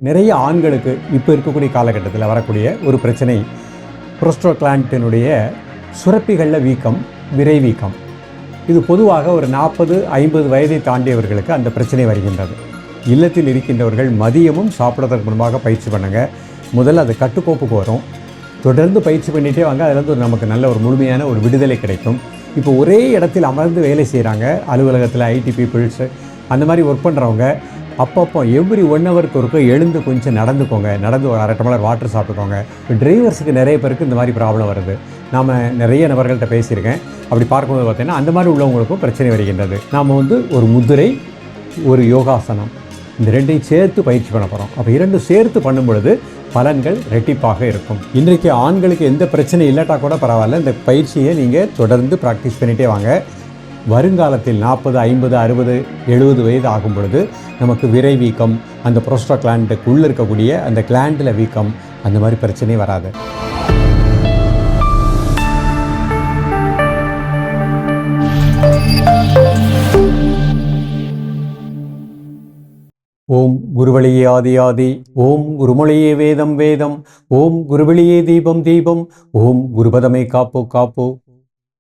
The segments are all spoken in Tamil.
நிறைய ஆண்களுக்கு இப்போ இருக்கக்கூடிய காலகட்டத்தில் வரக்கூடிய ஒரு பிரச்சனை புரோஸ்டோகிளாண்டினுடைய சுரப்பிகளில் வீக்கம், விரை வீக்கம். இது பொதுவாக ஒரு 40-50 வயதை தாண்டியவர்களுக்கு அந்த பிரச்சனை வருகின்றது. இல்லத்தில் இருக்கின்றவர்கள் மதியமும் சாப்பிட்றதுக்கு முன்பாக பயிற்சி பண்ணுங்க. முதல்ல அது கட்டுக்கோப்புக்கு வரும். தொடர்ந்து பயிற்சி பண்ணிகிட்டே வாங்க. அதுலேருந்து நமக்கு நல்ல ஒரு முழுமையான ஒரு விடுதலை கிடைக்கும். இப்போ ஒரே இடத்தில் அமர்ந்து வேலை செய்கிறாங்க, அலுவலகத்தில் ஐடி பீப்புள்ஸு அந்த மாதிரி ஒர்க் பண்ணுறவங்க அப்பப்போ எவ்ரி 1 ஹவருக்கு ஒருக்க எழுந்து கொஞ்சம் நடந்துக்கோங்க. நடந்து ஒரு 1/2 டம்ளர் வாட்டர் சாப்பிட்டுக்கோங்க. இப்போ டிரைவர்ஸுக்கு நிறைய பேருக்கு இந்த மாதிரி ப்ராப்ளம் வருது. நாம் நிறைய நபர்கள்ட்ட பேசியிருக்கேன். அப்படி பார்க்கும்போது பார்த்தீங்கன்னா அந்த மாதிரி உள்ளவங்களுக்கும் பிரச்சனை வருகின்றது. நாம் ஒரு முதிரை, ஒரு யோகாசனம், இந்த ரெண்டையும் சேர்த்து பயிற்சி பண்ண போகிறோம். அப்போ 2 சேர்த்து பண்ணும் பொழுது பலன்கள் ரெட்டிப்பாக இருக்கும். இன்றைக்கு ஆண்களுக்கு எந்த பிரச்சனை இல்லாட்டா கூட பரவாயில்ல, இந்த பயிற்சியை நீங்கள் தொடர்ந்து ப்ராக்டிஸ் பண்ணிகிட்டே வாங்க. வருங்காலத்தில் 40, 50, 60, 70 வயது ஆகும் பொழுது நமக்கு விரை வீக்கம், அந்த புரோஸ்டோகிளாண்டுக்கு உள்ளே இருக்கக்கூடிய அந்த கிளாண்டில் வீக்கம், அந்த மாதிரி பிரச்சனை வராது. ஓம் குருவழியே ஆதி ஆதி, ஓம் குருமொழியே வேதம் வேதம், ஓம் குருவழியே தீபம் தீபம், ஓம் குருபதமே காப்போ காப்போ.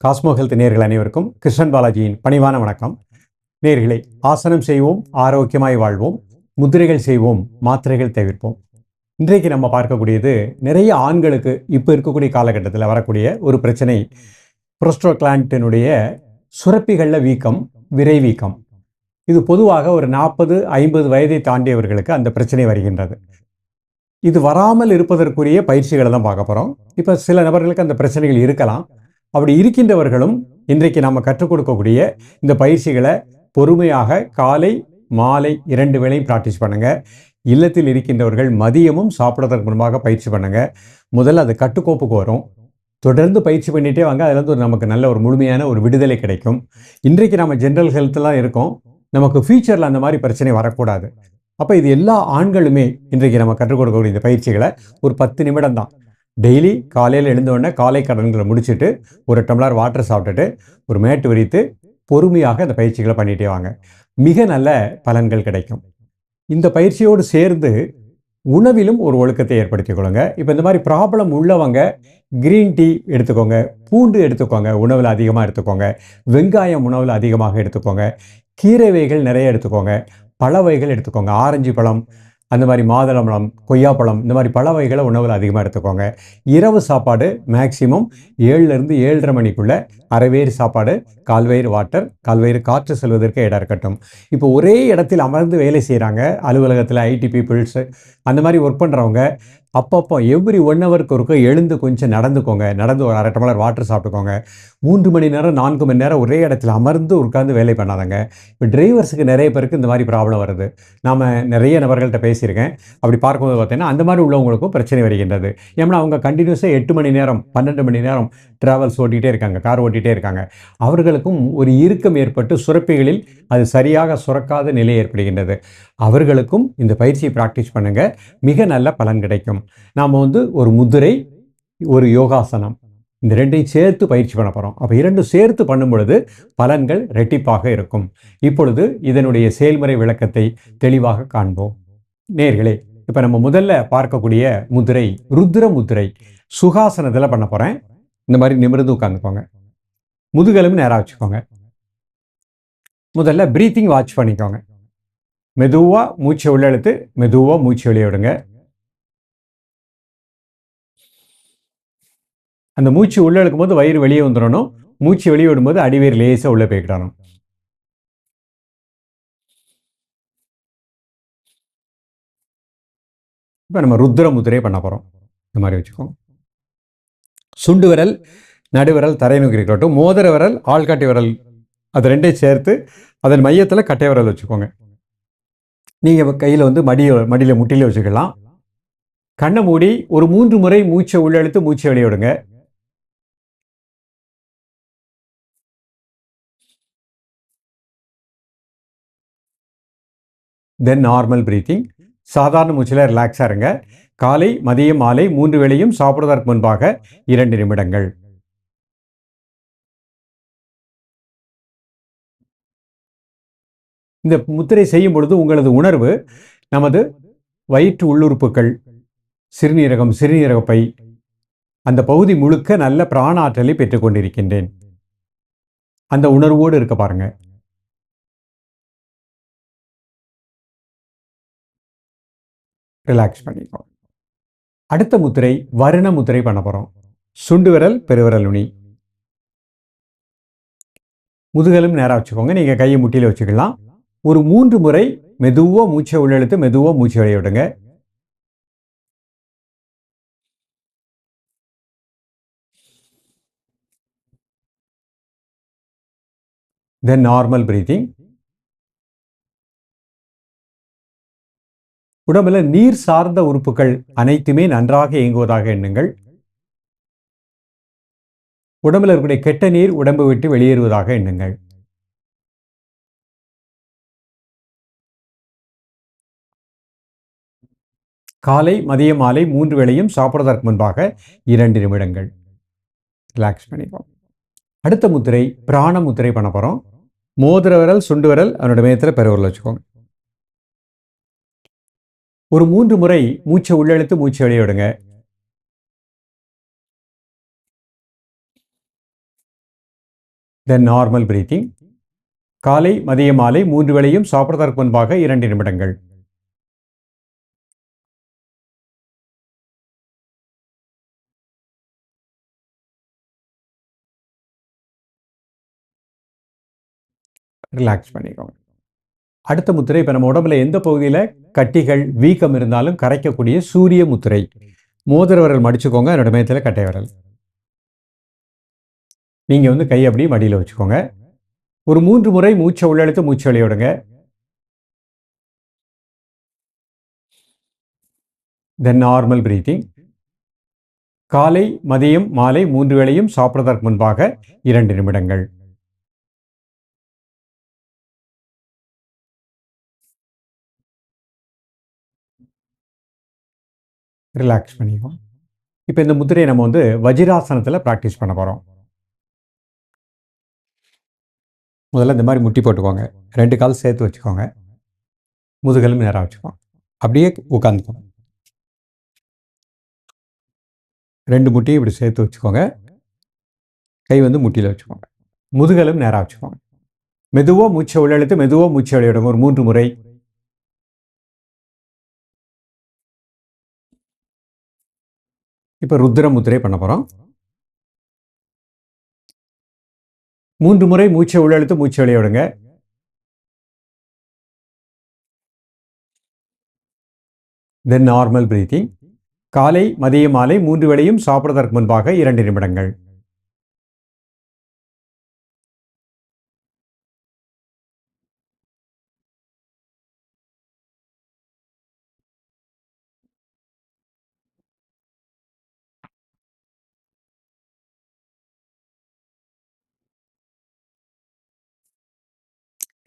காஸ்மோ ஹெல்த் நேயர்கள் அனைவருக்கும் கிருஷ்ணன் பாலாஜியின் பணிவான வணக்கம். நேயர்களே, ஆசனம் செய்வோம், ஆரோக்கியமாய் வாழ்வோம், முதிரைகள் செய்வோம், மாத்திரைகள் தவிர்ப்போம். இன்றைக்கு நம்ம பார்க்கக்கூடியது நிறைய ஆண்களுக்கு இப்போ இருக்கக்கூடிய காலகட்டத்தில் வரக்கூடிய ஒரு பிரச்சனை புரோஸ்டோகிளாண்டினுடைய சுரப்பிகளில் வீக்கம், விரை வீக்கம். இது பொதுவாக ஒரு 40-50 வயதை தாண்டியவர்களுக்கு அந்த பிரச்சனை வருகின்றது. இது வராமல் இருப்பதற்குரிய பயிற்சிகளை தான் பார்க்க போகிறோம். இப்போ சில நபர்களுக்கு அந்த பிரச்சனைகள் இருக்கலாம். அப்படி இருக்கின்றவர்களும் இன்றைக்கு நாம் கற்றுக் கொடுக்கக்கூடிய இந்த பயிற்சிகளை பொறுமையாக காலை மாலை 2 வேளையும் ப்ராக்டிஸ் பண்ணுங்கள். இல்லத்தில் இருக்கின்றவர்கள் மதியமும் சாப்பிட்றதுக்கு முன்பாக பயிற்சி பண்ணுங்கள். முதல்ல அது கட்டுக்கோப்புக்கு வரும். தொடர்ந்து பயிற்சி பண்ணிகிட்டே வாங்க. அதுலேருந்து நமக்கு நல்ல ஒரு முழுமையான ஒரு விடுதலை கிடைக்கும். இன்றைக்கு நம்ம ஜென்ரல் ஹெல்த்லாம் இருக்கோம். நமக்கு ஃபியூச்சரில் அந்த மாதிரி பிரச்சனை வரக்கூடாது. அப்போ இது எல்லா ஆண்களுமே இன்றைக்கு நம்ம கற்றுக் கொடுக்கக்கூடிய இந்த பயிற்சிகளை ஒரு 10 நிமிடம் தான். டெய்லி காலையில் எழுந்தோடனே காலை கடன்களை முடிச்சுட்டு 1 டம்ளர் வாட்டர் சாப்பிட்டுட்டு ஒரு மேட்டு விரித்து பொறுமையாக அந்த பயிற்சிகளை பண்ணிகிட்டே வாங்க. மிக நல்ல பலன்கள் கிடைக்கும். இந்த பயிற்சியோடு சேர்ந்து உணவிலும் ஒரு ஒழுக்கத்தை ஏற்படுத்திக் கொள்ளுங்க. இப்போ இந்த மாதிரி ப்ராப்ளம் உள்ளவங்க கிரீன் டீ எடுத்துக்கோங்க, பூண்டு எடுத்துக்கோங்க, உணவில் அதிகமாக எடுத்துக்கோங்க, வெங்காயம் உணவில் அதிகமாக எடுத்துக்கோங்க, கீரை வகைகள் நிறைய எடுத்துக்கோங்க, பழ வகைகள் எடுத்துக்கோங்க, ஆரஞ்சு பழம், அந்த மாதிரி மாதுளம்பழம், கொய்யாப்பழம், இந்த மாதிரி பழ வகைகளை உணவில் அதிகமாக எடுத்துக்கோங்க. இரவு சாப்பாடு மேக்சிமம் 7லேருந்து 7:30 மணிக்குள்ளே அரைவயிறு சாப்பாடு, கால்வயிறு வாட்டர், கால்வயிறு காற்று செல்வதற்கு இடம் இருக்கட்டும். இப்போ ஒரே இடத்தில் அமர்ந்து வேலை செய்கிறாங்க, அலுவலகத்தில் ஐடி பீப்புள்ஸு அந்த மாதிரி ஒர்க் பண்ணுறவங்க அப்பப்போ எவ்ரி 1 ஹவருக்கு ஒருக்க எழுந்து கொஞ்சம் நடந்துக்கோங்க. நடந்து ஒரு 1/2 டம்ளர் வாட்டர் சாப்பிட்டுக்கோங்க. 3 மணி நேரம் 4 மணி நேரம் ஒரே இடத்துல அமர்ந்து உட்கார்ந்து வேலை பண்ணாதங்க. இப்போ டிரைவர்ஸுக்கு நிறைய பேருக்கு இந்த மாதிரி ப்ராப்ளம் வருது. நாம் நிறைய நபர்கள்ட்ட பேசியிருக்கேன். அப்படி பார்க்கும்போது பார்த்தீங்கன்னா அந்த மாதிரி உள்ளவங்களுக்கும் பிரச்சனை வருகின்றது. ஏன்னா அவங்க கண்டினியூஸாக 8 மணி நேரம் 12 மணி நேரம் ட்ராவல்ஸ் ஓட்டிகிட்டே இருக்காங்க, கார் ஓட்டிகிட்டே இருக்காங்க. அவர்களுக்கும் ஒரு இறுக்கம் ஏற்பட்டு சுரப்பிகளில் அது சரியாக சுரக்காத நிலை ஏற்படுகின்றது. அவர்களுக்கும் இந்த பயிற்சியை ப்ராக்டிஸ் பண்ணுங்கள். மிக நல்ல பலன் கிடைக்கும். நாம் ஒரு முதிரை, ஒரு யோகாசனம், இந்த 2ஐயும் சேர்த்து பயிற்சி பண்ண போகிறோம். அப்போ 2 சேர்த்து பண்ணும் பொழுது பலன்கள் ரெட்டிப்பாக இருக்கும். இப்பொழுது இதனுடைய செயல்முறை விளக்கத்தை தெளிவாக காண்போம். நேயர்களே, இப்போ நம்ம முதல்ல பார்க்கக்கூடிய முதிரை ருத்ர முதிரை சுகாசனத்தில் பண்ண போகிறேன். இந்த மாதிரி நிமிர்ந்து உட்காந்துக்கோங்க. முதுகெலும்பு நேராக வச்சுக்கோங்க. முதல்ல ப்ரீத்திங் வாட்ச் பண்ணிக்கோங்க. மெதுவாக மூச்சை உள்ள இழுத்து மெதுவாக மூச்சு வெளியே விடுங்க. அந்த மூச்சு உள்ள இழுக்கும் போது வயிறு வெளியே வந்துடணும். மூச்சு வெளியே விடும்போது அடிவயிறு லேசாக உள்ளே போய்க்கிடணும். இப்போ நம்ம ருத்ர முதிரை பண்ண போகிறோம். இந்த மாதிரி வச்சுக்கோங்க. சுண்டு விரல் நடுவிரல் தரை நோக்கி இருக்கட்டும். மோதிர விரல் ஆள்காட்டி விரல் அது 2ஐயும் சேர்த்து அதன் மையத்தில் கட்டை விரல் வச்சுக்கோங்க. நீங்கள் கையில் மடியில் முட்டியில் வச்சுக்கலாம். கண்ணை மூடி ஒரு 3 முறை மூச்சை உள்ள இழுத்து மூச்சை வெளியே விடுங்க. தென் நார்மல் பிரீத்திங். சாதாரண மூச்சில் ரிலாக்ஸாக இருங்க. காலை மதியம் மாலை 3 வேளையும் சாப்பிடுவதற்கு முன்பாக 2 நிமிடங்கள். இந்த முத்திரை செய்யும் பொழுது உங்களது உணர்வு நமது வயிற்று உள்ளுறுப்புகள், சிறுநீரகம், சிறுநீரகப்பை, அந்த பகுதி முழுக்க நல்ல பிராண ஆற்றலை பெற்றுக்கொண்டிருக்கின்றேன். அந்த உணர்வோடு இருக்க பாருங்க. ரிலாக்ஸ் பண்ணிக்கோ. அடுத்த முத்திரை வருண முத்திரை பண்ண போறோம். சுண்டு விரல், பெருவிரல் நுனி, முதுகலும் நேராக வச்சுக்கோங்க. நீங்க கையை முட்டியில வச்சுக்கலாம். ஒரு 3 முறை மெதுவா மூச்சை உள்ளெழுத்து மெதுவா மூச்சை வெளிய விடுங்க. தென் நார்மல் பிரீத்திங். உடம்புல நீர் சார்ந்த உறுப்புகள் அனைத்துமே நன்றாக இயங்குவதாக எண்ணுங்கள். உடம்புல இருக்கக்கூடிய கெட்ட நீர் உடம்பு விட்டு வெளியேறுவதாக எண்ணுங்கள். காலை, மதியம், மாலை 3 வேளையும் சாப்பிடுவதற்கு முன்பாக 2 நிமிடங்கள் ரிலாக்ஸ் பண்ணிப்போம். அடுத்த முத்திரை பிராண முத்திரை பண்ண போறோம். மோதிர விரல், சுண்டு விரல் அதனோட மேயத்தில் பெருவிரல் வச்சுக்கோங்க. ஒரு 3 முறை மூச்சை உள்ளெழுத்து மூச்சை வெளியே விடுங்க. தென் நார்மல் பிரீத்திங். காலை, மதியம், மாலை 3 வேளையும் சாப்பிடுவதற்கு முன்பாக 2 நிமிடங்கள். ரிலாக்ஸ் பண்ணிக்கோங்க. அடுத்த முத்திரை இப்போ நம்ம உடம்புல எந்த பகுதியில் கட்டிகள், வீக்கம் இருந்தாலும் கரைக்கக்கூடிய சூரிய முத்திரை. மோதிர விரல் மடிச்சுக்கோங்க. அதனோட மேயத்தில் கட்டை விரல். நீங்கள் கை அப்படியே மடியில் வச்சுக்கோங்க. ஒரு 3 முறை மூச்சை உள்ளெழுத்து மூச்சை வெளிய விடுங்க. தென் நார்மல் பிரீத்திங். காலை, மதியம், மாலை 3 வேளையும் சாப்பிடுவதற்கு முன்பாக 2 நிமிடங்கள். ரிலாக்ஸ் பண்ணிக்குவோம். இப்போ இந்த முத்திரையை நம்ம வஜிராசனத்தில் ப்ராக்டிஸ் பண்ண போகிறோம். முதல்ல இந்த மாதிரி முட்டி போட்டுக்கோங்க. 2 கால் சேர்த்து வச்சுக்கோங்க. முதுகலும் நேராக வச்சுக்கோங்க. அப்படியே உட்காந்துக்கோங்க. 2 முட்டியும் இப்படி சேர்த்து வச்சுக்கோங்க. கை முட்டியில் வச்சுக்கோங்க. முதுகலும் நேராக வச்சுக்கோங்க. மெதுவாக மூச்சை உள்ளெழுத்து மெதுவாக மூச்சை வெளிய விடுங்க. ஒரு 3 முறை. இப்போ ருத்ர முத்திரை பண்ண போகிறோம். 3 முறை மூச்சை உள்ளெழுத்து மூச்சை வெளிய விடுங்க. தென் நார்மல் பிரீத்திங். காலை, மதியம், மாலை 3 வேளையும் சாப்பிடுவதற்கு முன்பாக 2 நிமிடங்கள்.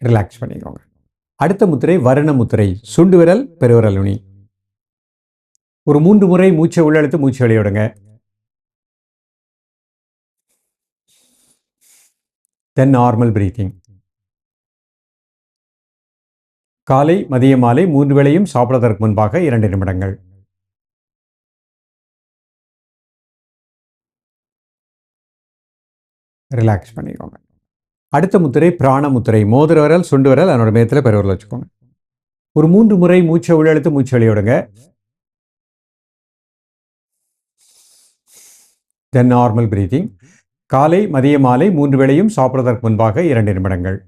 ரிலாக்ஸ் பண்ணிக்கோங்க. அடுத்த முத்திரை வருண முத்திரை. சுண்டு விரல், பெருவிரல் நுனி. ஒரு 3 முறை மூச்சை உள்ளெழுத்து மூச்சை வெளிய விடுங்க. தென் நார்மல் பிரீத்திங். காலை, மதியம், மாலை 3 வேளையும் சாப்பிடுவதற்கு முன்பாக 2 நிமிடங்கள். ரிலாக்ஸ் பண்ணிக்கோங்க. அடுத்த முத்திரை பிராண முத்திரை. மோதிர விரல், சுண்டு விரல் அதனோட மேயத்தில் பெருவிரல் வச்சுக்கோங்க. ஒரு 3 முறை மூச்சை உள்ளெழுத்து மூச்சை வெளிய விடுங்க. தென் நார்மல் பிரீத்திங். காலை, மதியம், மாலை 3 வேளையும் சாப்பிடுவதற்கு முன்பாக 2 நிமிடங்கள்.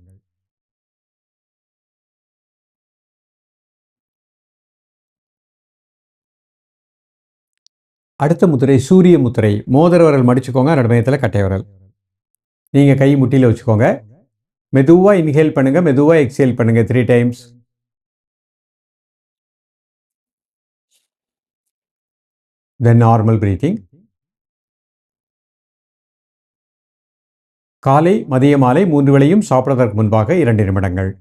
அடுத்த முத்திரை சூரிய முத்திரை. மோதிர விரல் மடிச்சுக்கோங்க. அதனோட மேயத்தில் கட்டை விரல். நீங்கள் கை முட்டியில் வச்சுக்கோங்க. மெதுவாக இன்ஹேல் பண்ணுங்க, மெதுவாக எக்ஸேல் பண்ணுங்க 3 டைம்ஸ். தென் நார்மல் பிரீத்திங். காலை, மதிய, மாலை 3 வேளையும் சாப்பிடுவதற்கு முன்பாக 2 நிமிடங்கள்.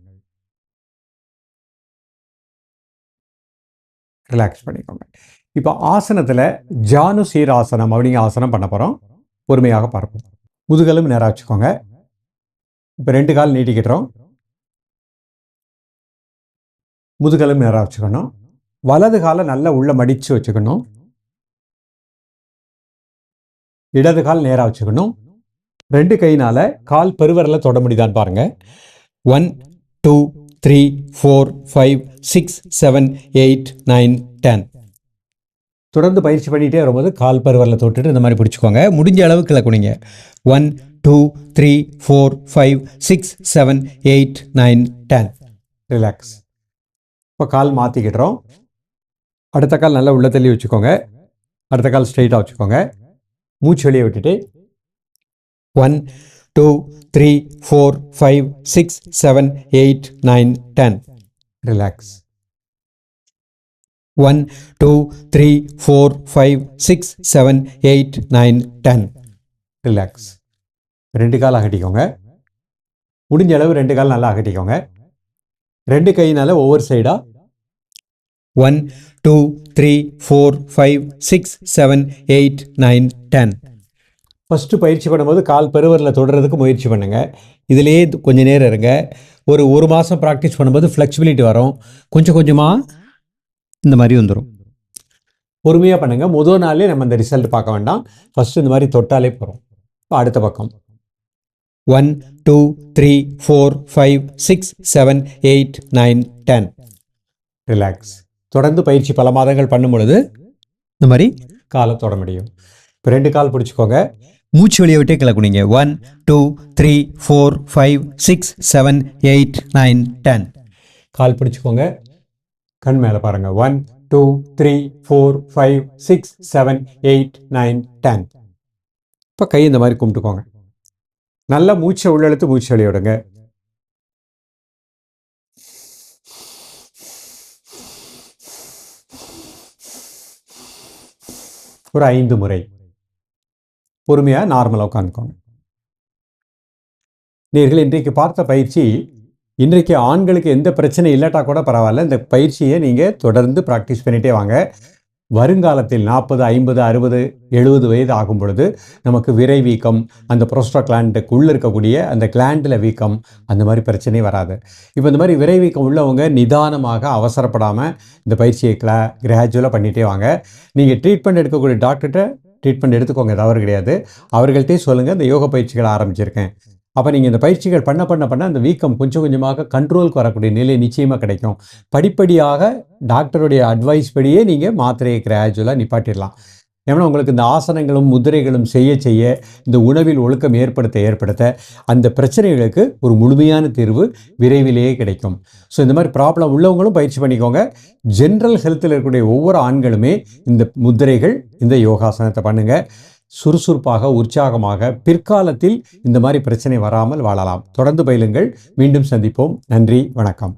ரிலாக்ஸ் பண்ணிக்கோங்க. இப்போ ஆசனத்தில் ஜானுசீர் ஆசனம் அப்படிங்கிற ஆசனம் பண்ண போகிறோம். பொறுமையாக பார்ப்போம். முதுகலும் நேராக வச்சுக்கோங்க. இப்போ 2 கால் நீட்டிக்கிட்டோம். முதுகலும் நேராக வச்சுக்கணும். வலது காலை நல்லா உள்ள மடித்து வச்சுக்கணும். இடது கால் நேராக வச்சுக்கணும். 2 கையினால் கால் பெருவரல தொட முடியுதான்னு பாருங்கள். 1 2 3 4 5 6 7 8 9 10. தொடர்ந்து பயிற்சி பண்ணிகிட்டே வரும்போது கால் பெருவரல தொட்டுட்டு இந்த மாதிரி பிடிச்சிக்கோங்க. முடிஞ்ச அளவு கீழே குனிங்க. 1 2 3 4 5 6 7 8 9 10. ரிலாக்ஸ். இப்போ கால் மாற்றிக்கிடுறோம். அடுத்த கால் நல்லா உள்ள தள்ளி வச்சுக்கோங்க. அடுத்த கால் ஸ்ட்ரெயிட்டாக வச்சுக்கோங்க. மூச்சு வெளியே விட்டுட்டு 1 2 3 4 5 6 7 8 9 10. ரிலாக்ஸ். 1 2 3 4 5 6 7 8 9 10. ரிலாக்ஸ். 2 கால் அகட்டிக்கோங்க. முடிஞ்ச அளவு 2 கால் நல்லா அகட்டிக்கோங்க. 2 கையினால ஒவ்வொரு சைடாக 1 2 3 4 5 6 7 8 9 10. ஃபஸ்ட்டு பயிற்சி பண்ணும்போது கால் பெருவரில் தொடுறதுக்கு முயற்சி பண்ணுங்கள். இதிலேயே கொஞ்சம் நேரம் இருங்க. ஒரு மாதம் ப்ராக்டிஸ் பண்ணும்போது ஃப்ளெக்சிபிலிட்டி வரும். கொஞ்சம் கொஞ்சமாக இந்த மாதிரி வந்துடும். பொறுமையாக பண்ணுங்கள். முதல் நாளே நம்ம இந்த ரிசல்ட் பார்க்க வேண்டாம். ஃபஸ்ட்டு இந்த மாதிரி தொட்டாலே போகிறோம். இப்போ அடுத்த பக்கம் 1 2 3 4 5 6 7 8 9 10. ரிலாக்ஸ். தொடர்ந்து பயிற்சி பல மாதங்கள் பண்ணும் பொழுது இந்த மாதிரி காலை தொட முடியும். இப்போ 2 கால் பிடிச்சிக்கோங்க. மூச்சு வெளியே விட்டே கீழே குனிங்க. 1 2 3 4 5 6 7 8 9 10. கால் பிடிச்சிக்கோங்க. கண் மேலே பாருங்கள். 1 2 3 4 5 6 7 8 9 10. இப்போ கை இந்த மாதிரி கும்பிட்டுக்கோங்க. நல்லா மூச்சை உள்ளெழுத்து மூச்சு வெளியே விடுங்க. ஒரு 5 முறை. பொறுமையாக நார்மலாக உட்காந்துக்கோங்க. நீங்கள் இன்றைக்கு பார்த்த பயிற்சி, இன்றைக்கு ஆண்களுக்கு எந்த பிரச்சனை இல்லாட்டா கூட பரவாயில்ல, இந்த பயிற்சியை நீங்கள் தொடர்ந்து ப்ராக்டிஸ் பண்ணிகிட்டே வாங்க. வருங்காலத்தில் 40 50 60 70 வயது ஆகும் பொழுது நமக்கு விரை வீக்கம், அந்த புரோஸ்டாகிளாண்டுக்கு உள்ளே இருக்கக்கூடிய அந்த கிளாண்டில் வீக்கம், அந்த மாதிரி பிரச்சனை வராது. இப்போ இந்த மாதிரி விரை வீக்கம் உள்ளவங்க நிதானமாக அவசரப்படாமல் இந்த பயிற்சியை கிராஜுவலாக பண்ணிகிட்டே வாங்க. நீங்கள் ட்ரீட்மெண்ட் எடுக்கக்கூடிய டாக்டர்கிட்ட ட்ரீட்மெண்ட் எடுத்துக்கோங்க, தவறு கிடையாது. அவர்கள்ட்டே சொல்லுங்கள், இந்த யோக பயிற்சிகளை ஆரம்பிச்சிருக்கேன். அப்போ நீங்கள் இந்த பயிற்சிகள் பண்ண அந்த வீக்கம் கொஞ்சம் கொஞ்சமாக கண்ட்ரோலுக்கு வரக்கூடிய நிலை நிச்சயமாக கிடைக்கும். படிப்படியாக டாக்டருடைய அட்வைஸ் படியே நீங்கள் மாத்திரையை கிராஜுவலாக நிப்பாட்டிடலாம். ஏன்னா உங்களுக்கு இந்த ஆசனங்களும் முதிரைகளும் செய்ய இந்த உணவில் ஒழுக்கம் ஏற்படுத்த அந்த பிரச்சனைகளுக்கு ஒரு முழுமையான தீர்வு விரைவிலேயே கிடைக்கும். ஸோ இந்த மாதிரி ப்ராப்ளம் உள்ளவங்களும் பயிற்சி பண்ணிக்கோங்க. ஜென்ரல் ஹெல்த்தில் இருக்கக்கூடிய ஒவ்வொரு ஆண்களுமே இந்த முதிரைகள், இந்த யோகாசனத்தை பண்ணுங்கள். சுறுசுறுப்பாக, உற்சாகமாக பிற்காலத்தில் இந்த மாதிரி பிரச்சனை வராமல் வாழலாம். தொடர்ந்து பயிலுங்கள். மீண்டும் சந்திப்போம். நன்றி, வணக்கம்.